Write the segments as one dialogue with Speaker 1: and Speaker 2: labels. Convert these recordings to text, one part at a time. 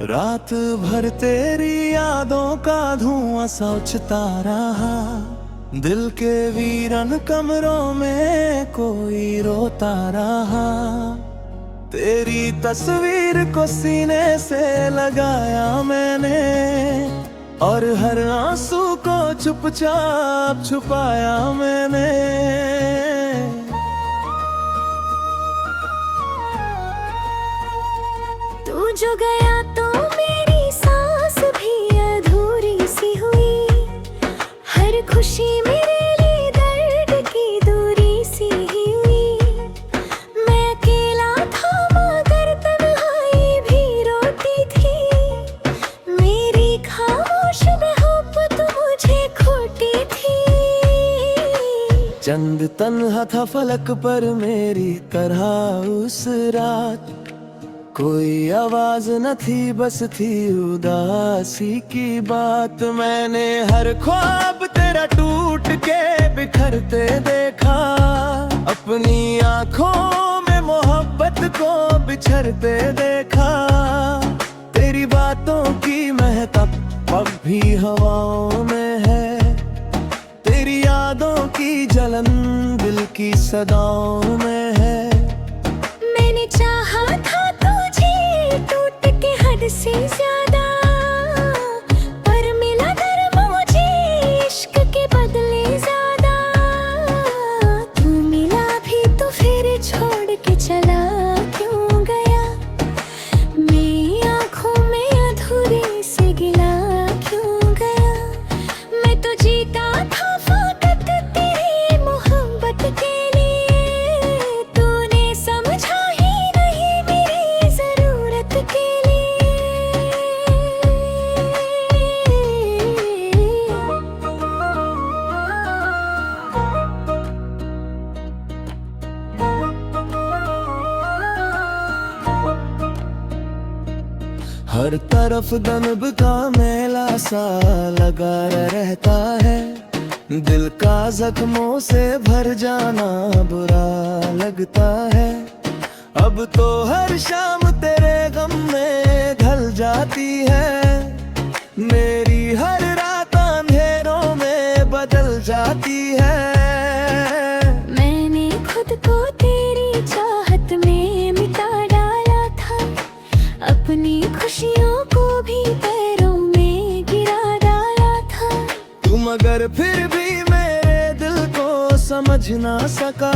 Speaker 1: रात भर तेरी यादों का धुआं सा उछता रहा। दिल के वीरन कमरों में कोई रोता रहा। तेरी तस्वीर को सीने से लगाया मैंने और हर आंसू को चुपचाप छुपाया मैंने।
Speaker 2: तू जो गया तो मेरी सांस भी अधूरी सी हुई। हर खुशी मेरे लिए दर्द की दूरी सी ही हुई। मैं अकेला था मगर तन्हाई भी रोती थी। मेरी खामोश मोहब्बत मुझे खोटी थी।
Speaker 1: चंद तन्हा था फलक पर मेरी तरह उस रात। कोई आवाज न थी बस थी उदासी की बात। मैंने हर ख्वाब तेरा टूट के बिखरते देखा। अपनी आंखों में मोहब्बत को बिछड़ते देखा। तेरी बातों की महक अब भी हवाओं में है। तेरी यादों की जलन दिल की सदाओं में है।
Speaker 2: मैंने चाहा था टूट के हद से ज्यादा, पर मिला दर्द मुझे इश्क के बदले ज्यादा। तू मिला भी तो फिर छोड़ के चला क्यों गया? मेरी आंखों में अधूरे से गिला क्यों गया? मैं तो जीता था फकत तेरी मोहब्बत के लिए। तूने समझा ही नहीं मेरी जरूरत के लिए।
Speaker 1: हर तरफ दनब का मेला सा लगा रहता है। दिल का जख्मों से भर जाना बुरा लगता है। अब तो हर शाम तेरे गम में ढल जाती है। मेरी हर रात अंधेरों में बदल जाती है।
Speaker 2: मैंने खुद को तेरी चाहत में मिटा डाला था। अपनी खुशियों को भी पैरों में गिरा डाला था।
Speaker 1: तू मगर फिर भी मेरे दिल को समझ ना सका।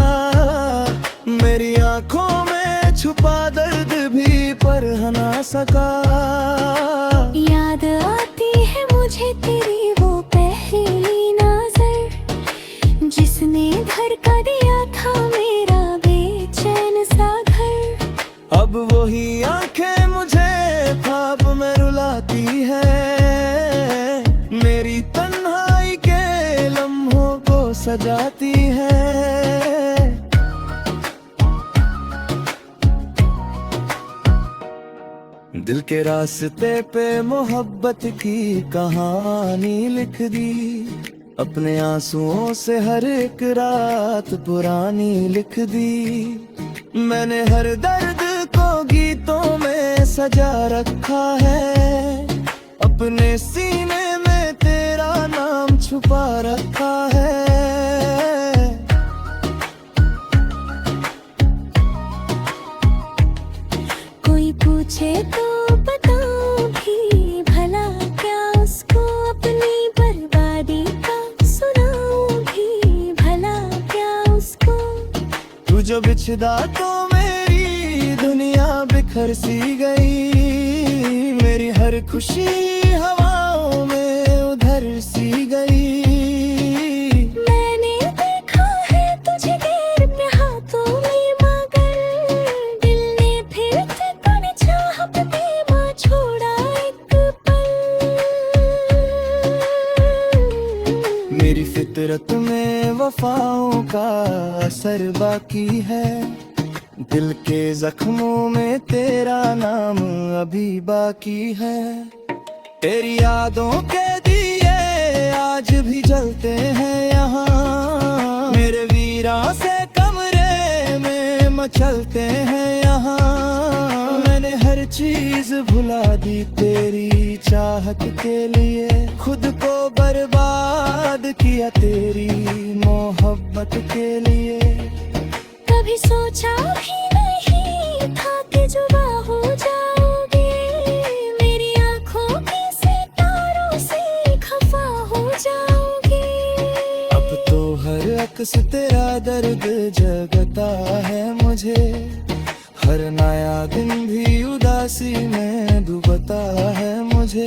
Speaker 1: मेरी आंखों में छुपा दर्द भी पढ़ ना सका।
Speaker 2: याद आती है मुझे तेरी वो पहली नजर, जिसने धड़का दिया था मेरा बेचैन सा घर।
Speaker 1: अब वही आंखें मुझे ख्वाब में रुलाती है। मेरी तन्हाई के लम्हों को सजाती है। दिल के रास्ते पे मोहब्बत की कहानी लिख दी। अपने आंसुओं से हर एक रात पुरानी लिख दी। मैंने हर दर्द को गीतों में सजा रखा है। अपने सीने में तेरा नाम छुपा रखा है।
Speaker 2: कोई पूछे तो बताऊं भी भला क्या उसको? अपनी बर्बादी का सुनाऊं भी भला क्या उसको?
Speaker 1: तू जो बिछदा तो मेरी दुनिया बिखर सी गई। मेरी हर खुशी हवाओं में उधर सी गई।
Speaker 2: मैंने देखा है तुझे गैर पे हाथों में मगर दिल ने फिर से तूने चाहत में मां छोड़ा एक पल।
Speaker 1: मेरी फितरत में वफाओं का असर बाकी है। दिल के जख्मों में तेरा नाम अभी बाकी है। तेरी यादों के दिए आज भी जलते हैं यहाँ। मेरे वीरा से कमरे में मचलते हैं यहाँ। मैंने हर चीज भुला दी तेरी चाहत के लिए, खुद को बर्बाद किया तेरी मोहब्बत के लिए।
Speaker 2: कभी सोचा भी नहीं था कि जुदा हो जाओगे, मेरी आंखों के सितारों से खफा हो जाओगे।
Speaker 1: अब तो हर अक्स तेरा दर्द जगता है मुझे, हर नया दिन भी उदासी में डूबता है मुझे।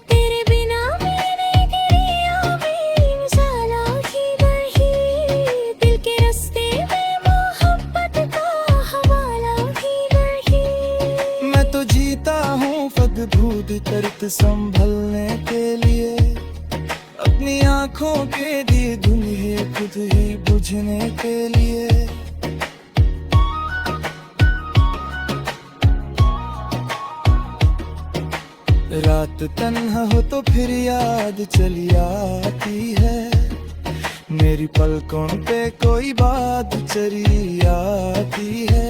Speaker 2: तेरे बिना मैंने गिरिया में उजाला ही नहीं, दिल के रास्ते में मोहब्बत का हवाला भी नहीं।
Speaker 1: मैं तो जीता हूँ फगबूद करत संभलने के लिए, अपनी आंखों के दिए दुनिया खुद ही बुझने के लिए। रात तन्हा हो तो फिर याद चली आती है, मेरी पलकों पे कोई बात चली आती है।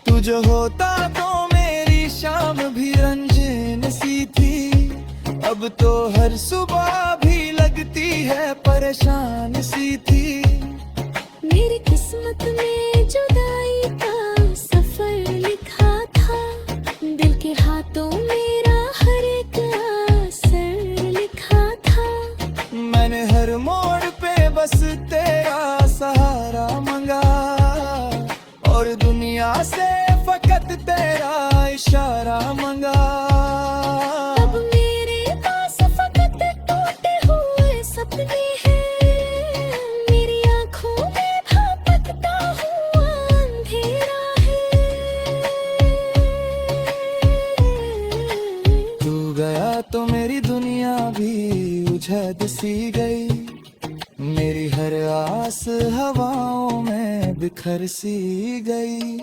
Speaker 1: तू जो होता तो मेरी शाम भी रंजीन सी थी, अब तो हर सुबह भी लगती है परेशान सी थी।
Speaker 2: मेरी किस्मत में जुदाई का सफर लिखा था, दिल के हाथों मेरा हर एक असर लिखा था।
Speaker 1: मैंने हर मोड़ पे बस तेरा सहारा मांगा, और दुनिया से फकत तेरा इशारा मांगा।
Speaker 2: अब मेरे पास फकत टूटे हुए सपने हैं, मेरी आंखों में भटकता हुआ अंधेरा है।
Speaker 1: तू गया तो मेरी दुनिया भी उझद सी गई, मेरी हर आस हवाओं में बिखर सी गई।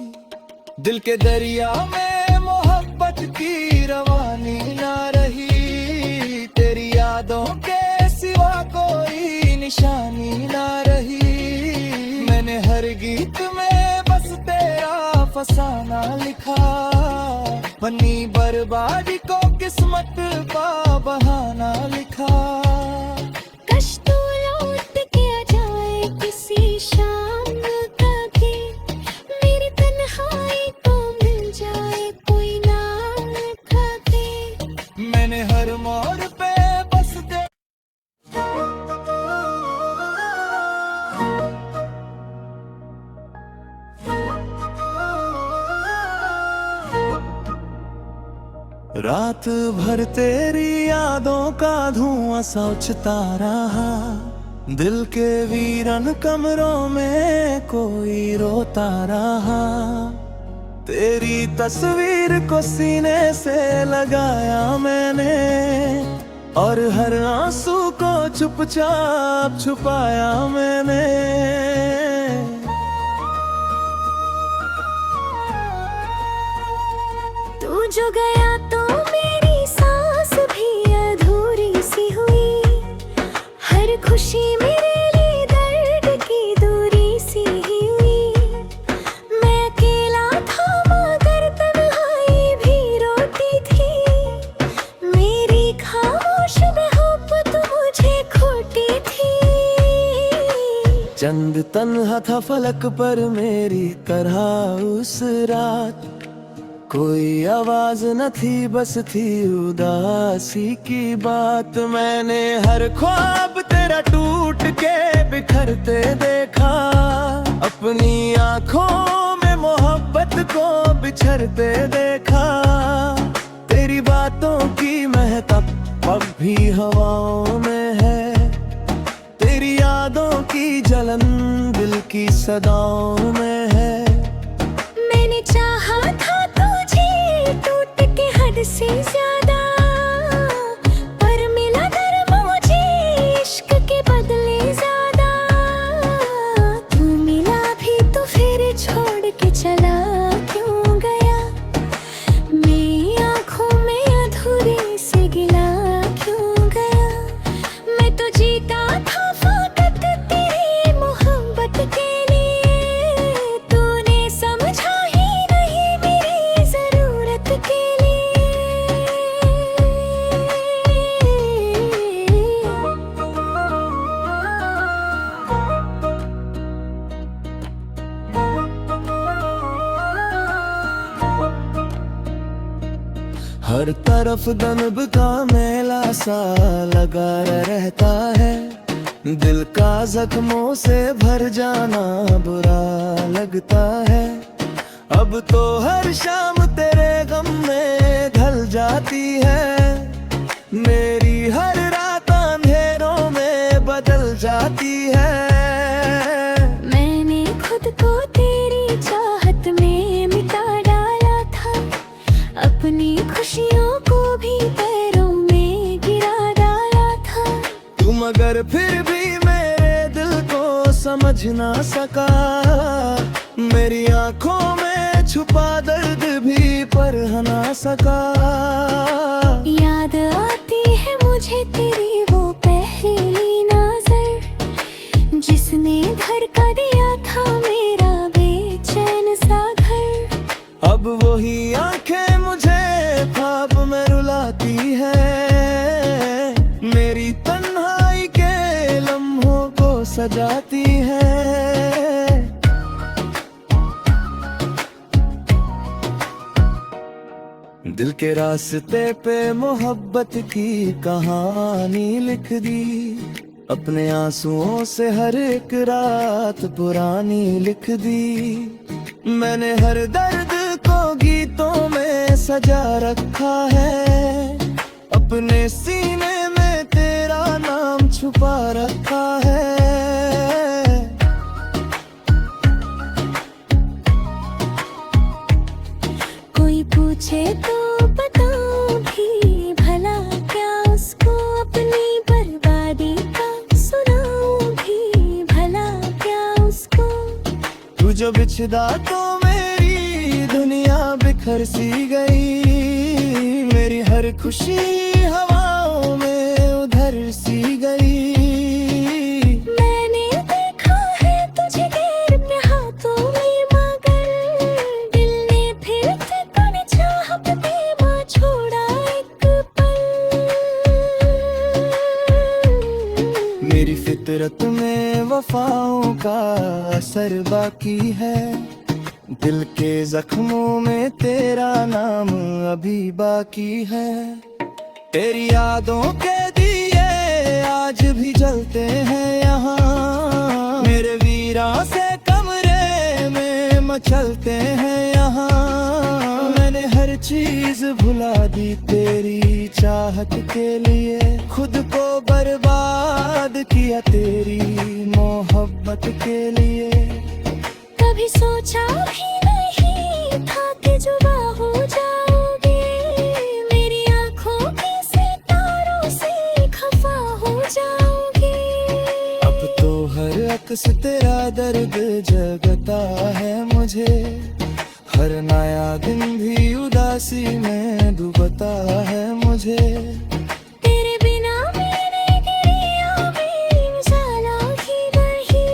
Speaker 1: दिल के दरिया में मोहब्बत की रवानी ना रही, तेरी यादों के सिवा कोई निशानी ना रही। मैंने हर गीत में बस तेरा फसाना लिखा, बनी बर्बादी को किस्मत का बहाना लिखा।
Speaker 2: कश तू लौट के आ जाए किसी शाम कभी, मेरी तन्हाई को मिल जाए कोई नाम कभी।
Speaker 1: मैंने हर मोड़ पे बस दे रात भर तेरी यादों का धुआं सा उछता रहा, दिल के वीरन कमरों में कोई रोता रहा। तेरी तस्वीर को सीने से लगाया मैंने, और हर आंसू को चुपचाप छुपाया मैंने।
Speaker 2: तू जो गया तो मेरी सांस भी अधूरी सी हुई, हर खुशी मेरे लिए दर्द की दूरी सी ही हुई। मैं अकेला था मगर तन्हाई भी रोती थी, मेरी खामोश मोहब्बत मुझे खोटी थी।
Speaker 1: चंद तन्हा था फलक पर मेरी तरह उस रात, कोई आवाज न थी बस थी उदासी की बात। मैंने हर ख्वाब तेरा टूट के बिखरते देखा, अपनी आंखों में मोहब्बत को बिछड़ते देखा। तेरी बातों की महक अब भी हवाओं में है, तेरी यादों की जलन दिल की सदाओं में है।
Speaker 2: मैंने चाहा था तुझे टूट के हद से ज्यादा, पर मिला दर्द मुझे इश्क के बदले ज्यादा। तू मिला भी तो फिर छोड़ के चला क्यों गया, मेरी आंखों में अधूरे से गिला क्यों गया। मैं तो जीता था फकत तेरी मोहब्बत के लिए, तूने समझा ही नहीं मेरी जरूरत।
Speaker 1: हर तरफ दनब का मेला सा लगा रहता है। दिल का जख्मों से भर जाना बुरा लगता है। अब तो हर शाम तेरे गम में ढल जाती है। मेरी हर रात अंधेरों में बदल जाती है।
Speaker 2: मैंने खुद को तेरी चाहत में मिटा डाला था, अपनी खुशियों को भी पैरों में गिरा डाला था।
Speaker 1: तू मगर फिर भी मेरे दिल को समझ ना सका। मेरी आंखों में छुपा दर्द भी परख ना सका।
Speaker 2: याद आती है मुझे तेरी वो पहली नजर, जिसने धड़का दिया था मेरा बेचैन सा घर।
Speaker 1: अब वही आंखें मुझे ख्वाब में रुलाती है। मेरी तन्हाई के लम्हों को सजाती है। दिल के रास्ते पे मोहब्बत की कहानी लिख दी। अपने आंसुओं से हर एक रात पुरानी लिख दी। मैंने हर दर्द को गीतों में सजा रखा है। अपने सीने में तेरा नाम छुपा रखा है।
Speaker 2: कोई पूछे तो बताऊं भी भला क्या उसको, अपनी बर्बादी का सुनाऊं भी भला क्या उसको।
Speaker 1: तू जो बिछदा तो मेरी दुनिया बिखर सी गई। मेरी हर खुशी हवाओं में उधर सी गई।
Speaker 2: मैंने देखा है तुझे गैर पे हाथों में, मगर दिल ने फिर तूने चाहत में मां छोड़ा एक पल।
Speaker 1: मेरी फितरत में वफाओं का असर बाकी है। दिल के जख्मों में तेरा नाम अभी बाकी है। तेरी यादों के दिए आज भी जलते हैं यहाँ। मेरे वीरान से कमरे में मचलते हैं यहाँ। मैंने हर चीज भुला दी तेरी चाहत के लिए। खुद को बर्बाद किया तेरी मोहब्बत के लिए।
Speaker 2: कभी सोचा भी नहीं था कि जुदा हो जाओगे। मेरी आंखों के सितारों से खफा हो जाओगे।
Speaker 1: अब तो हर अक्स तेरा दर्द जगता है मुझे। हर नया दिन भी उदासी में डूबता है मुझे।
Speaker 2: तेरे बिना मैंने गिरिया में उजाला ही नहीं।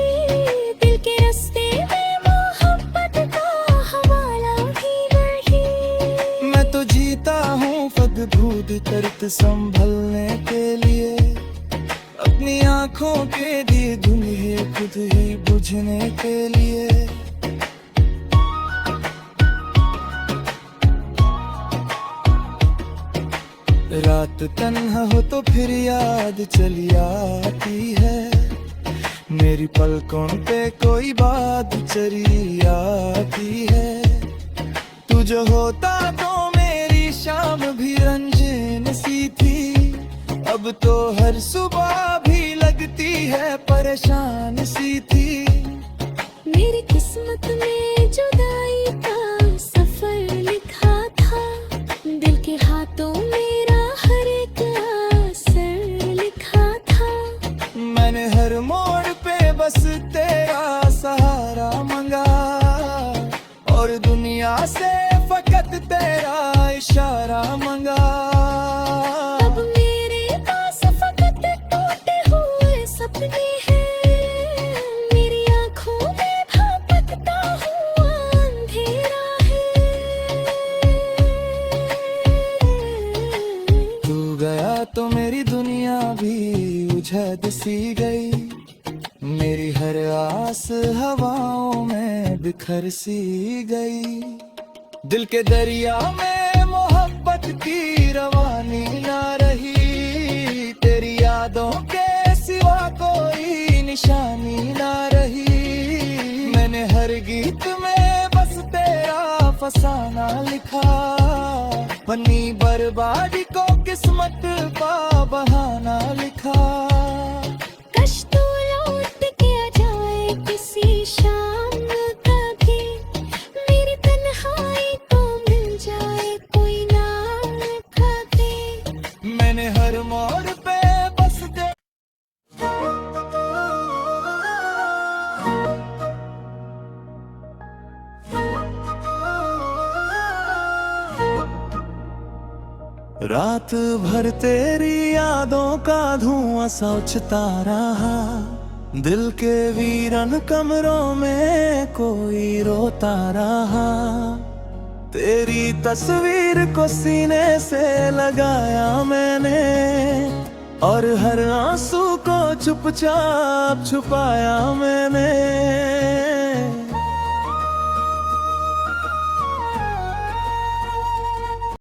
Speaker 2: दिल के रास्ते में मोहब्बत का हवाला ही नहीं।
Speaker 1: मैं तो जीता हूँ फगबूद तरत संभलने के लिए। अपनी आंखों के दिए दुनिया खुद ही बुझने के लिए। रात तन्हा हो तो फिर याद चली आती है। मेरी पलकों पे कोई बात चली आती है। तू जो होता तो मेरी शाम भी रंजीन सी थी। अब तो हर सुबह भी लगती है परेशान सी थी।
Speaker 2: मेरी किस्मत में जुदाई का सफर लिखा था। दिल के हाथों मेरा हर एक असर लिखा था।
Speaker 1: मैंने हर मोड़ पे बस तेरा सहारा मंगा। और दुनिया से फकत तेरा इशारा मंगा।
Speaker 2: अब मेरे पास फकत टूटे हुए सपने हैं। मेरी आंखों में भटकता हुआ अंधेरा है।
Speaker 1: तू गया तो मेरी दुनिया भी उझद सी गई। मेरी हर आस हवाओं में बिखर सी गई। दिल के दरिया में मोहब्बत मोहब्बत की रवानी ना रही, तेरी यादों के सिवा कोई निशानी ना रही। मैंने हर गीत में बस तेरा फसाना लिखा, बनी बर्बादी को किस्मत का बहाना लिखा।
Speaker 2: कश तो लौट के आ जाए किसी शाम कभी, मेरी तन्हाई को मिल जाए कोई नाम कभी।
Speaker 1: मैंने हर मोड़ पे बस दे रात भर तेरी यादों का धुआं सा उछता रहा, दिल के वीरन कमरों में कोई रोता रहा। तेरी तस्वीर को सीने से लगाया मैंने, और हर आंसू को चुपचाप छुपाया मैंने।